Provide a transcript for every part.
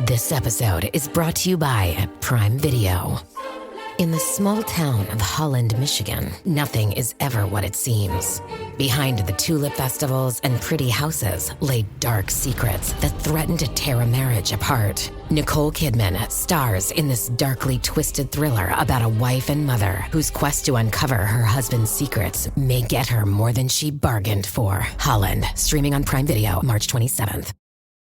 This episode is brought to you by Prime Video. In the small town of Holland, Michigan, nothing is ever what it seems. Behind the tulip festivals and pretty houses lay dark secrets that threaten to tear a marriage apart. Nicole Kidman stars in this darkly twisted thriller about a wife and mother whose quest to uncover her husband's secrets may get her more than she bargained for. Holland, streaming on Prime Video March 27th.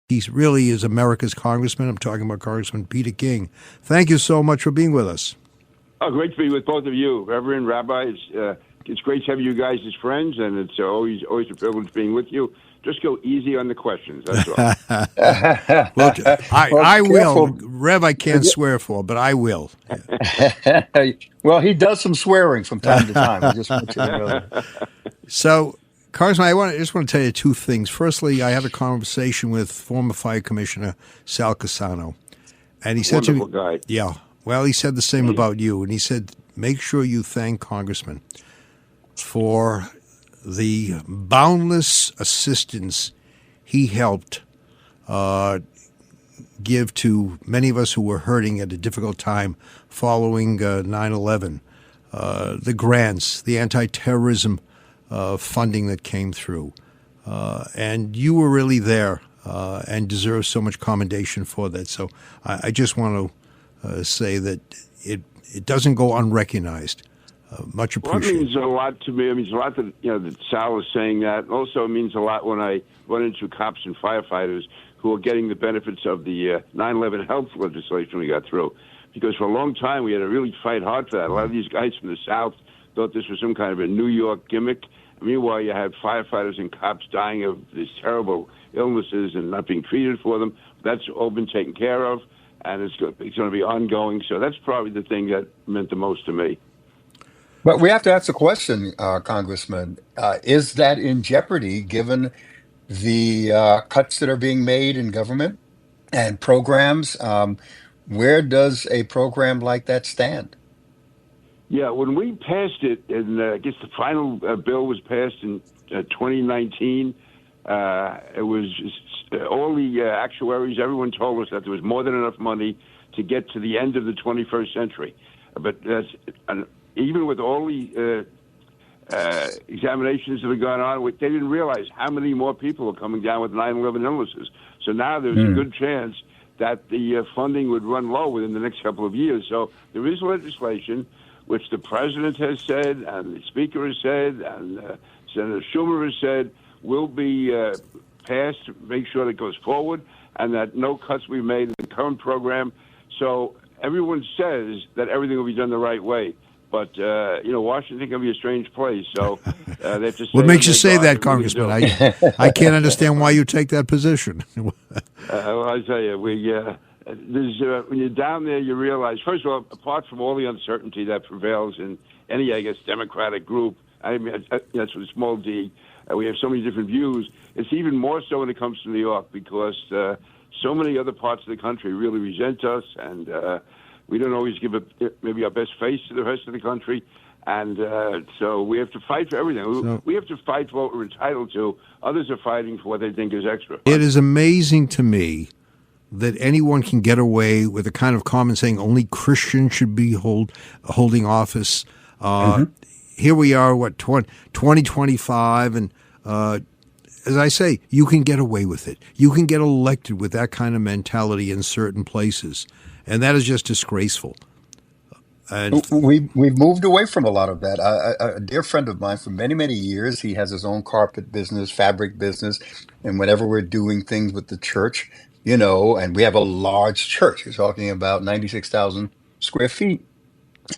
He really is America's congressman. I'm talking about Congressman Peter King. Thank you so much for being with us. Oh, great to be with both of you, Reverend, Rabbi. It's great to have you guys as friends, and it's always a privilege being with you. Just go easy on the questions, that's all. Well, I will. Rev, I can't swear for, but I will. Well, he does some swearing from time to time. I just want you to know that. So, Congressman, I just want to tell you two things. Firstly, I had a conversation with former Fire Commissioner Sal Casano, and he said Wonderful to me, guy. "Yeah, well, he said the same about you." And he said, "Make sure you thank Congressman for the boundless assistance he helped give to many of us who were hurting at a difficult time following 9/11. The grants, the anti-terrorism funding that came through. And you were really there and deserve so much commendation for that. So I just want to say that it doesn't go unrecognized. Much Well, it appreciated. means a lot to me. It means a lot that Sal is saying that. Also, it means a lot when I run into cops and firefighters who are getting the benefits of the 9/11 health legislation we got through. Because for a long time, we had to really fight hard for that. A lot of these guys from the South thought this was some kind of a New York gimmick. Meanwhile, you had firefighters and cops dying of these terrible illnesses and not being treated for them. That's all been taken care of, and it's going to be ongoing. So that's probably the thing that meant the most to me. But we have to ask the question, Congressman, is that in jeopardy given the cuts that are being made in government and programs? Where does a program like that stand? Yeah, when we passed it, and I guess the final bill was passed in 2019, it was all the actuaries, everyone told us that there was more than enough money to get to the end of the 21st century. But even with all the examinations that have gone on, they didn't realize how many more people are coming down with 9/11 illnesses. So now there's a good chance that the funding would run low within the next couple of years. So there is legislation, which the president has said, and the speaker has said, and Senator Schumer has said, will be passed to make sure that it goes forward, and that no cuts will be made in the current program. So everyone says that everything will be done the right way. But, Washington can be a strange place. So they have to say What makes you say that, really Congressman? do. I can't understand why you take that position. Well, I tell you, when you're down there, you realize, first of all, apart from all the uncertainty that prevails in any, I guess, Democratic group, I mean, that's with a small d, we have so many different views. It's even more so when it comes to New York because so many other parts of the country really resent us, and we don't always give maybe our best face to the rest of the country. And so we have to fight for everything. We have to fight for what we're entitled to. Others are fighting for what they think is extra. It is amazing to me that anyone can get away with a kind of comment saying only Christians should be holding office. Here we are, 2025, and as I say, you can get away with it. You can get elected with that kind of mentality in certain places, and that is just disgraceful. And We've moved away from a lot of that. A dear friend of mine for many, many years, he has his own carpet business, fabric business, and whenever we're doing things with the church, and we have a large church. You're talking about 96,000 square feet.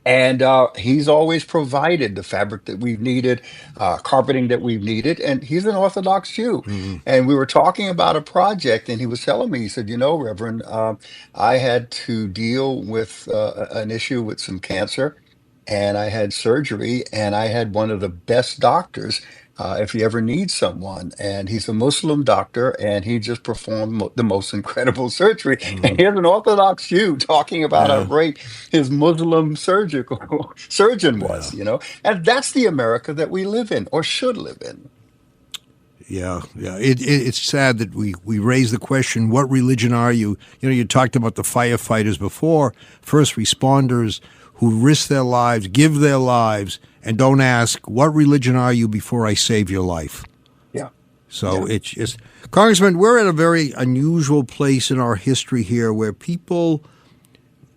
And he's always provided the fabric that we've needed, carpeting that we've needed. And he's an Orthodox Jew. And we were talking about a project, and he was telling me, he said, Reverend, I had to deal with an issue with some cancer, and I had surgery, and I had one of the best doctors. If you ever need someone, and he's a Muslim doctor, and he just performed the most incredible surgery. And here's an Orthodox Jew talking about how yeah, great his Muslim surgical surgeon yeah. was, and that's the America that we live in or should live in. Yeah. It's sad that we raise the question, what religion are you? You know, you talked about the firefighters before, first responders who risk their lives, give their lives, and don't ask, what religion are you before I save your life? Yeah. So Yeah. it's just, Congressman, we're at a very unusual place in our history here where people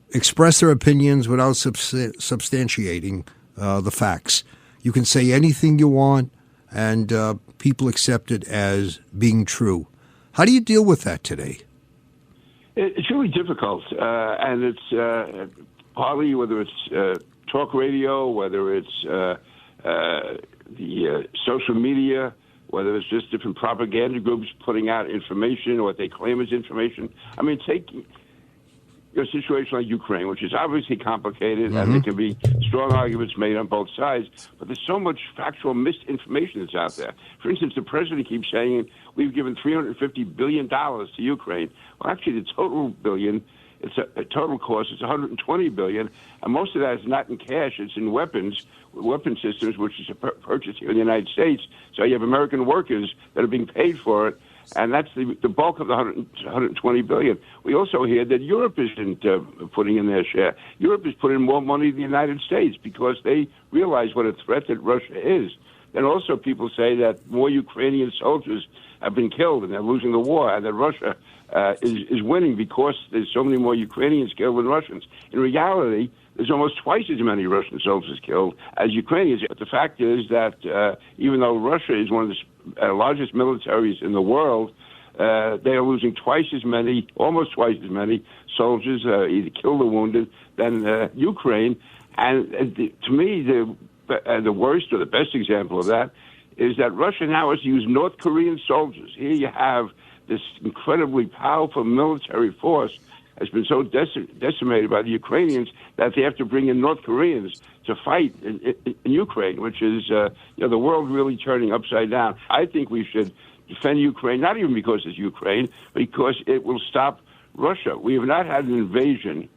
express their opinions without substantiating the facts. You can say anything you want, and people accept it as being true. How do you deal with that today? It's really difficult, and it's partly whether it's talk radio, whether it's the social media, whether it's just different propaganda groups putting out information or what they claim is information. I mean, take a situation like Ukraine, which is obviously complicated, and there can be strong arguments made on both sides, but there's so much factual misinformation that's out there. For instance, the president keeps saying we've given $350 billion to Ukraine. Well, actually, the total billion, it's a total cost, it's $120 billion, and most of that is not in cash, it's in weapon systems, which is purchased here in the United States. So you have American workers that are being paid for it, and that's the bulk of the $120 billion. We also hear that Europe isn't putting in their share. Europe is putting more money than the United States because they realize what a threat that Russia is. And also people say that more Ukrainian soldiers have been killed and they're losing the war, and that Russia is winning because there's so many more Ukrainians killed than Russians. In reality, there's almost twice as many Russian soldiers killed as Ukrainians. But the fact is that even though Russia is one of the largest militaries in the world, they are losing almost twice as many soldiers, either killed or wounded, than Ukraine. And to me, the worst or the best example of that is that Russia now has used North Korean soldiers. Here you have this incredibly powerful military force has been so decimated by the Ukrainians that they have to bring in North Koreans to fight in Ukraine, which is the world really turning upside down. I think we should defend Ukraine, not even because it's Ukraine, but because it will stop Russia. We have not had an invasion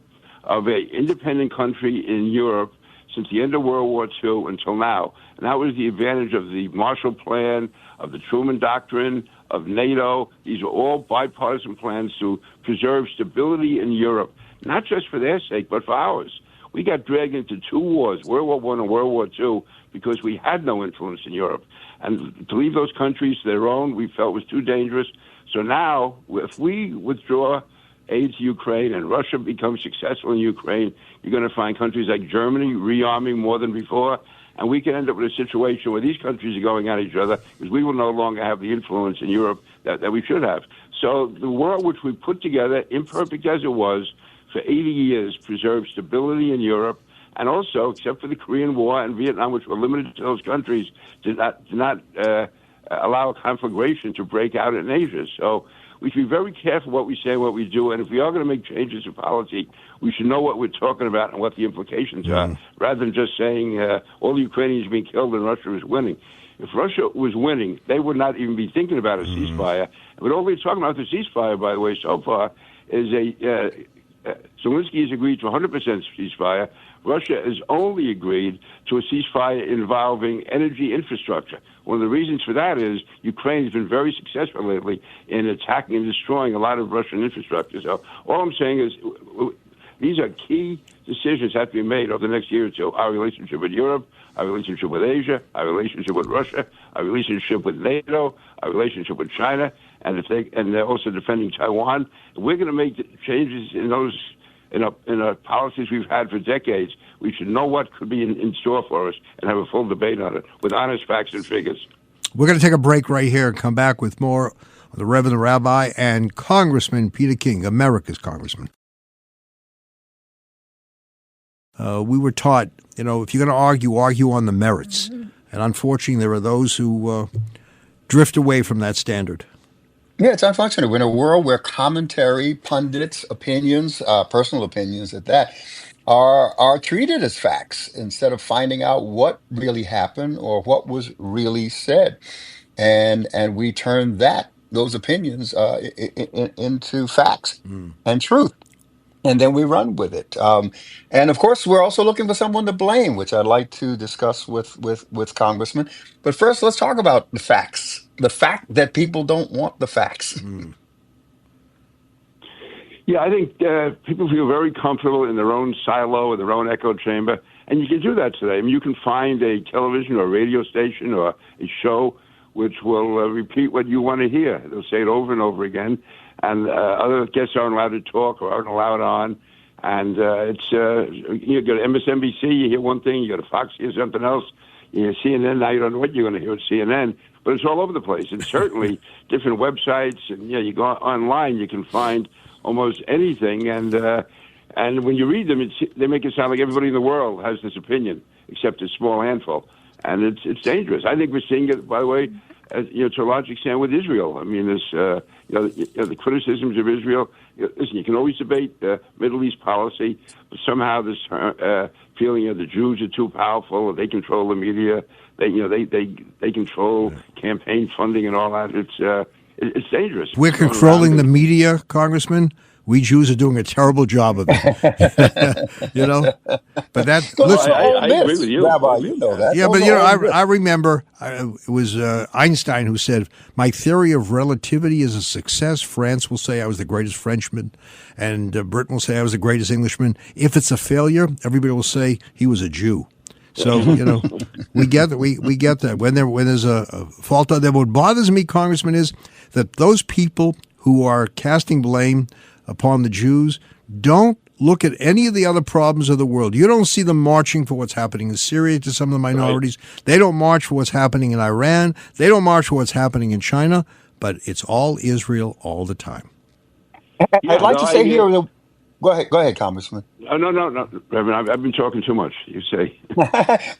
of an independent country in Europe since the end of World War II until now. And that was the advantage of the Marshall Plan, of the Truman Doctrine, of NATO. These are all bipartisan plans to preserve stability in Europe, not just for their sake, but for ours. We got dragged into two wars, World War I and World War II, because we had no influence in Europe. And to leave those countries to their own, we felt was too dangerous. So now, if we withdraw aid to Ukraine and Russia becomes successful in Ukraine, you're going to find countries like Germany rearming more than before. And we can end up with a situation where these countries are going at each other because we will no longer have the influence in Europe that we should have. So the world which we put together, imperfect as it was, for 80 years preserved stability in Europe, and also, except for the Korean War and Vietnam, which were limited to those countries, did not allow a conflagration to break out in Asia. So we should be very careful what we say, what we do, and if we are going to make changes in policy, we should know what we're talking about and what the implications are, rather than just saying all the Ukrainians are being killed and Russia is winning. If Russia was winning, they would not even be thinking about a ceasefire. But all we're talking about the ceasefire, by the way, so far, is Zelensky has agreed to 100% ceasefire. Russia has only agreed to a ceasefire involving energy infrastructure. One of the reasons for that is Ukraine has been very successful lately in attacking and destroying a lot of Russian infrastructure. So all I'm saying is these are key decisions that have to be made over the next year or two. Our relationship with Europe, our relationship with Asia, our relationship with Russia, our relationship with NATO, our relationship with China, and they're also defending Taiwan. We're going to make changes in those in our policies we've had for decades. We should know what could be in store for us and have a full debate on it with honest facts and figures. We're going to take a break right here and come back with more on the Reverend the Rabbi and Congressman Peter King, America's Congressman. We were taught, if you're going to argue on the merits. And unfortunately, there are those who drift away from that standard. Yeah, it's unfortunate. We're in a world where commentary, pundits, opinions, personal opinions at that, are treated as facts instead of finding out what really happened or what was really said. And we turn those opinions into facts and truth. And then we run with it. And of course, we're also looking for someone to blame, which I'd like to discuss with Congressman. But first, let's talk about the facts the fact that people don't want the facts. Yeah, I think people feel very comfortable in their own silo or their own echo chamber, and you can do that today. I mean, you can find a television or a radio station or a show which will repeat what you want to hear. They'll say it over and over again, and other guests aren't allowed to talk or aren't allowed on. And you go to MSNBC, you hear one thing, you go to Fox, you hear something else. You hear CNN, now you don't know what you're going to hear at CNN, but it's all over the place. And certainly different websites, and you go online, you can find almost anything, and when you read them, they make it sound like everybody in the world has this opinion, except a small handful, and it's dangerous. I think we're seeing it, by the way, to a large extent with Israel. I mean, this the criticisms of Israel. Listen, you can always debate Middle East policy, but somehow this feeling of the Jews are too powerful, they control the media, they control campaign funding and all that. It's dangerous. We're controlling the media, Congressman. We Jews are doing a terrible job of it. But that. Listen, I agree with you, Rabbi. You know that. Yeah, but I remember it was Einstein who said, "My theory of relativity is a success. France will say I was the greatest Frenchman, and Britain will say I was the greatest Englishman. If it's a failure, everybody will say he was a Jew." So we get that. We get that when there's a fault out there. What bothers me, Congressman, is that those people who are casting blame upon the Jews don't look at any of the other problems of the world. You don't see them marching for what's happening in Syria to some of the minorities. Right. They don't march for what's happening in Iran. They don't march for what's happening in China. But it's all Israel all the time. I'd like to say here. Go ahead, Congressman. No, Reverend. I've been talking too much. You say.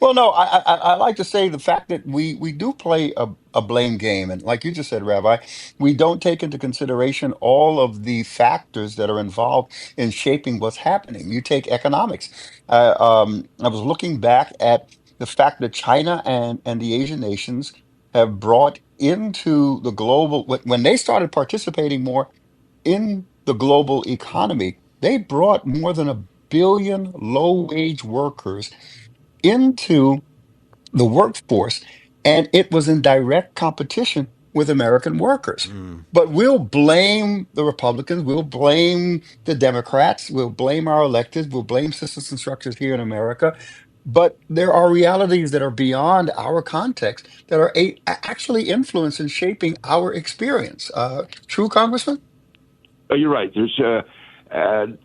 Well, no. I like to say the fact that we do play a blame game, and like you just said, Rabbi, we don't take into consideration all of the factors that are involved in shaping what's happening. You take economics. I was looking back at the fact that China and the Asian nations have brought into the global when they started participating more in the global economy. They brought more than 1 billion low-wage workers into the workforce, and it was in direct competition with American workers. But we'll blame the Republicans, we'll blame the Democrats, we'll blame our electeds, we'll blame systems and structures here in America. But there are realities that are beyond our context that are actually influencing and shaping our experience. True, Congressman? Oh, you're right. There's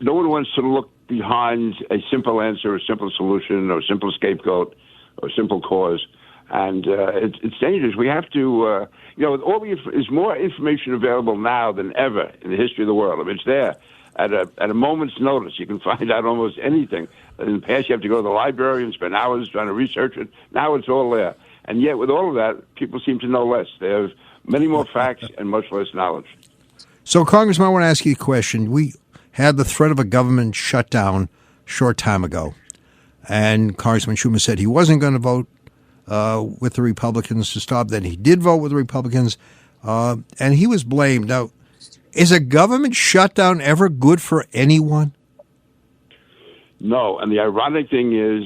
no one wants to look behind a simple answer, a simple solution, or a simple scapegoat, or a simple cause, and it's dangerous. We have to, there's more information available now than ever in the history of the world. I mean, it's there at a moment's notice. You can find out almost anything. In the past, you have to go to the library and spend hours trying to research it. Now it's all there, and yet with all of that, people seem to know less. They have many more facts and much less knowledge. So, Congressman, I want to ask you a question. We had the threat of a government shutdown a short time ago, and Congressman Schumer said he wasn't going to vote with the Republicans to stop that. He did vote with the Republicans, and he was blamed. Now, is a government shutdown ever good for anyone? No, and the ironic thing is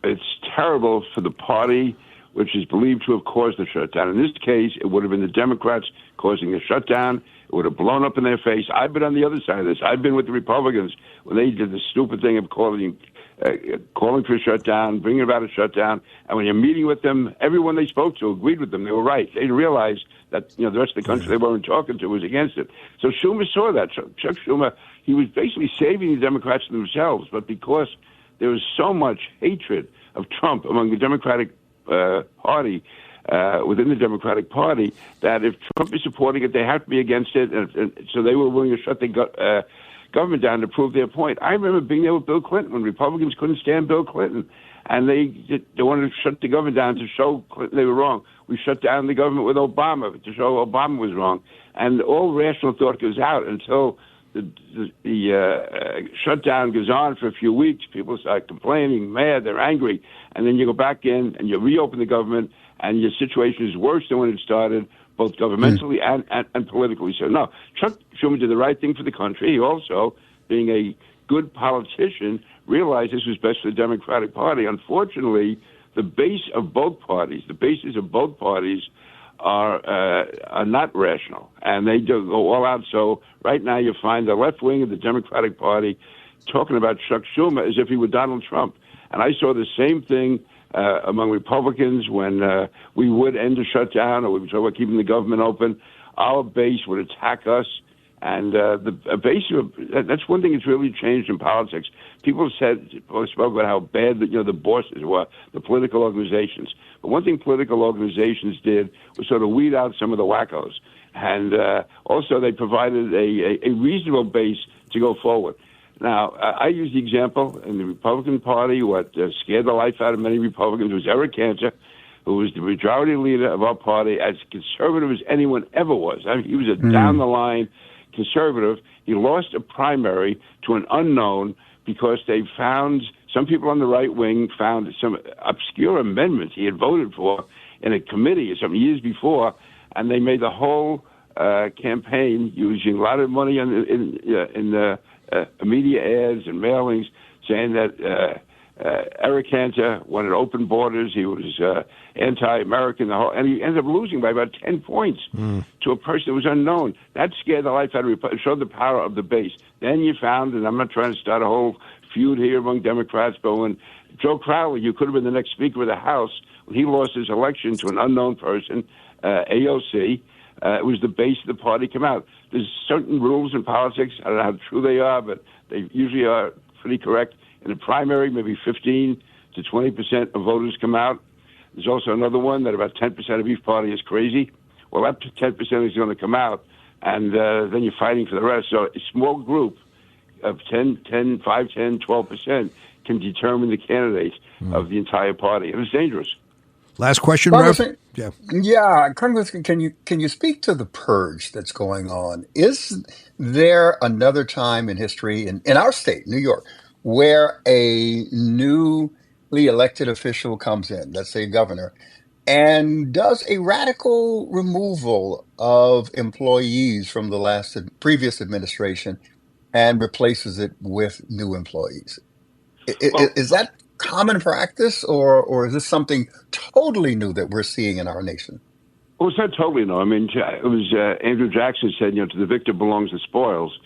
it's terrible for the party which is believed to have caused the shutdown. In this case, it would have been the Democrats causing the shutdown. It would have blown up in their face. I've been on the other side of this. I've been with the Republicans when they did the stupid thing of calling for a shutdown, bringing about a shutdown. And when you're meeting with them, everyone they spoke to agreed with them. They were right. They realized that the rest of the country they weren't talking to was against it. So Schumer saw that. Chuck Schumer, he was basically saving the Democrats themselves. But because there was so much hatred of Trump among the Democratic Party, within the Democratic Party, that if Trump is supporting it, they have to be against it. And so they were willing to shut the government down to prove their point. I remember being there with Bill Clinton when Republicans couldn't stand Bill Clinton, and they wanted to shut the government down to show Clinton they were wrong. We shut down the government with Obama to show Obama was wrong. And all rational thought goes out until the shutdown goes on for a few weeks. People start complaining, mad, they're angry. And then you go back in and you reopen the government, and your situation is worse than when it started, both governmentally and politically. So, no, Chuck Schumer did the right thing for the country. He also, being a good politician, realized this was best for the Democratic Party. Unfortunately, the bases of both parties are not rational, and they do go all out. So right now you find the left wing of the Democratic Party talking about Chuck Schumer as if he were Donald Trump. And I saw the same thing among Republicans when we would end a shutdown or we would talk about keeping the government open. Our base would attack us. And the base that's one thing that's really changed in politics. People spoke about how bad the bosses were, the political organizations. But one thing political organizations did was sort of weed out some of the wackos. And also they provided a reasonable base to go forward. Now, I use the example in the Republican Party, what scared the life out of many Republicans was Eric Cantor, who was the majority leader of our party, as conservative as anyone ever was. I mean, he was a down-the-line conservative. He lost a primary to an unknown because they found, some people on the right wing found some obscure amendments he had voted for in a committee some years before, and they made the whole campaign using a lot of money in the media ads and mailings saying that Eric Cantor wanted open borders. He was anti-American, and he ended up losing by about 10 points to a person that was unknown. That scared the life out of Republicans, showed the power of the base. Then you found, and I'm not trying to start a whole feud here among Democrats, but when Joe Crowley, who could have been the next Speaker of the House, when he lost his election to an unknown person, AOC, it was the base of the party come out. There's certain rules in politics. I don't know how true they are, but they usually are pretty correct. In a primary, maybe 15 to 20% of voters come out. There's also another one that about 10% of each party is crazy. Well, that 10% is going to come out, and then you're fighting for the rest. So a small group of 5, 10, 12% can determine the candidate of the entire party. And it's dangerous. Last question, Rev? Yeah, Congressman, can you speak to the purge that's going on? Is there another time in history in our state, New York, where a newly elected official comes in, let's say governor, and does a radical removal of employees from the previous administration and replaces it with new employees? Is that common practice, or is this something totally new that we're seeing in our nation? Well, it's not totally new. I mean, it was Andrew Jackson said, to the victor belongs the spoils.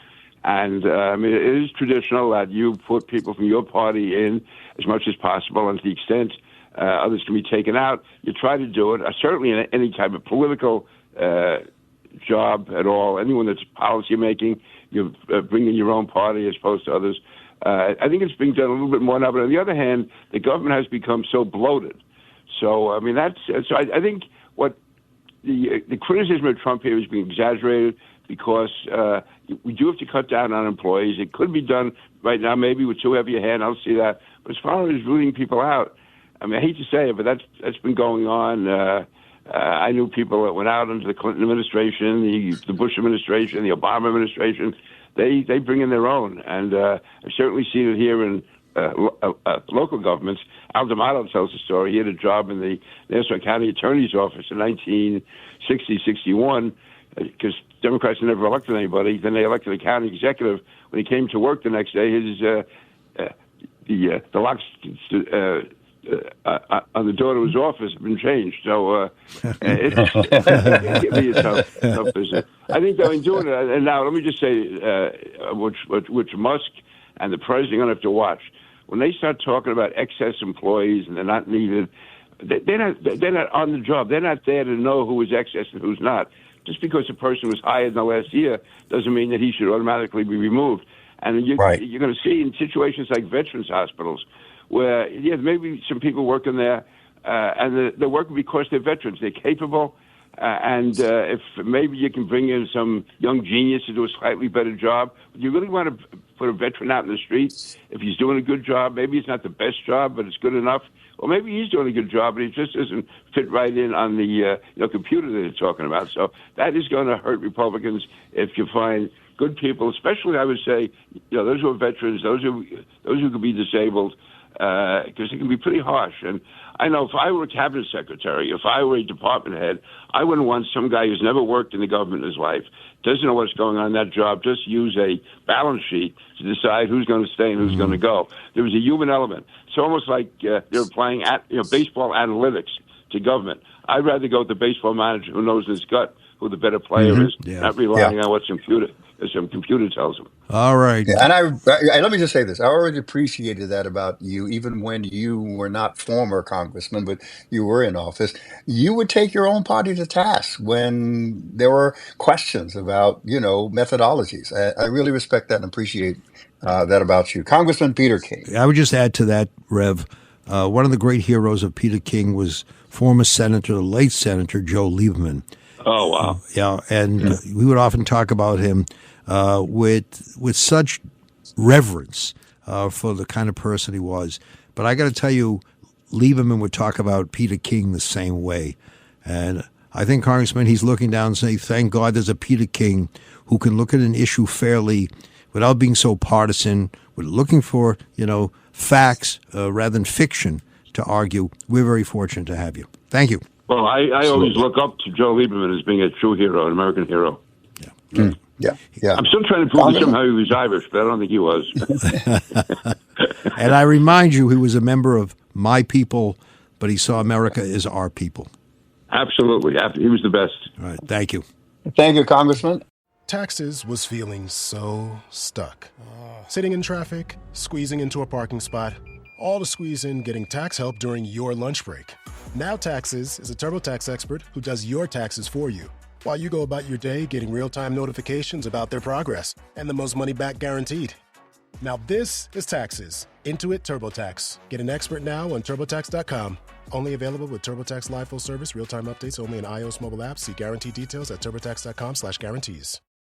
And I mean, it is traditional that you put people from your party in as much as possible, and to the extent others can be taken out, you try to do it. Certainly in any type of political job at all, anyone that's policy making, you bring in your own party as opposed to others. I think it's being done a little bit more now. But on the other hand, the government has become so bloated. So I mean, I think what the criticism of Trump here is being exaggerated, because we do have to cut down on employees. It could be done right now, maybe with too heavy a hand. I'll see that. But as far as rooting people out, I mean, I hate to say it, but that's been going on. I knew people that went out under the Clinton administration, the Bush administration, the Obama administration. They bring in their own, and I've certainly seen it here in local governments. Al D'Amato tells the story. He had a job in the Nassau County Attorney's Office in 1960, 61, because Democrats never elected anybody. Then they elected a county executive. When he came to work the next day, the locks on the door to his office had been changed. So it can be a tough business. I think they're doing it. And now let me just say, which Musk and the president are going to have to watch. When they start talking about excess employees and they're not needed, they're not on the job. They're not there to know who is excess and who's not. Just because a person was hired in the last year doesn't mean that he should automatically be removed. And you're going to see in situations like veterans hospitals where, maybe some people working there, and they're working because they're veterans. They're capable, and if maybe you can bring in some young genius to do a slightly better job. But you really want to put a veteran out in the street. If he's doing a good job, maybe it's not the best job, but it's good enough. Or maybe he's doing a good job, but he just doesn't fit right in on the computer that they're talking about. So that is going to hurt Republicans if you find good people, especially, I would say, those who are veterans, those who could be disabled, because it can be pretty harsh. And I know if I were a cabinet secretary, if I were a department head, I wouldn't want some guy who's never worked in the government in his life, doesn't know what's going on in that job, just use a balance sheet to decide who's going to stay and who's going to go. There was a human element. It's almost like they're applying baseball analytics to government. I'd rather go with the baseball manager who knows his gut, who the better player is, not relying on what some computer tells him. All right. Yeah, and I let me just say this. I already appreciated that about you, even when you were not former congressman, but you were in office. You would take your own party to task when there were questions about, methodologies. I really respect that and appreciate that about you. Congressman Peter King. I would just add to that, Rev, one of the great heroes of Peter King was former Senator, the late Senator Joe Lieberman. Oh, wow. Yeah, and we would often talk about him with such reverence for the kind of person he was. But I got to tell you, Lieberman would talk about Peter King the same way. And I think, Congressman, he's looking down and saying, thank God there's a Peter King who can look at an issue fairly without being so partisan, with looking for, facts rather than fiction to argue. We're very fortunate to have you. Thank you. Well, I always look up to Joe Lieberman as being a true hero, an American hero. Yeah. I'm still trying to prove that somehow he was Irish, but I don't think he was. And I remind you, he was a member of my people, but he saw America as our people. Absolutely. He was the best. All right. Thank you. Thank you, Congressman. Taxes was feeling so stuck. Sitting in traffic, squeezing into a parking spot, all to squeeze in getting tax help during your lunch break. Now Taxes is a TurboTax expert who does your taxes for you, while you go about your day getting real-time notifications about their progress and the most money back guaranteed. Now this is Taxes. Intuit TurboTax. Get an expert now on TurboTax.com. Only available with TurboTax Live Full Service, real-time updates only in iOS mobile apps. See guarantee details at TurboTax.com/guarantees.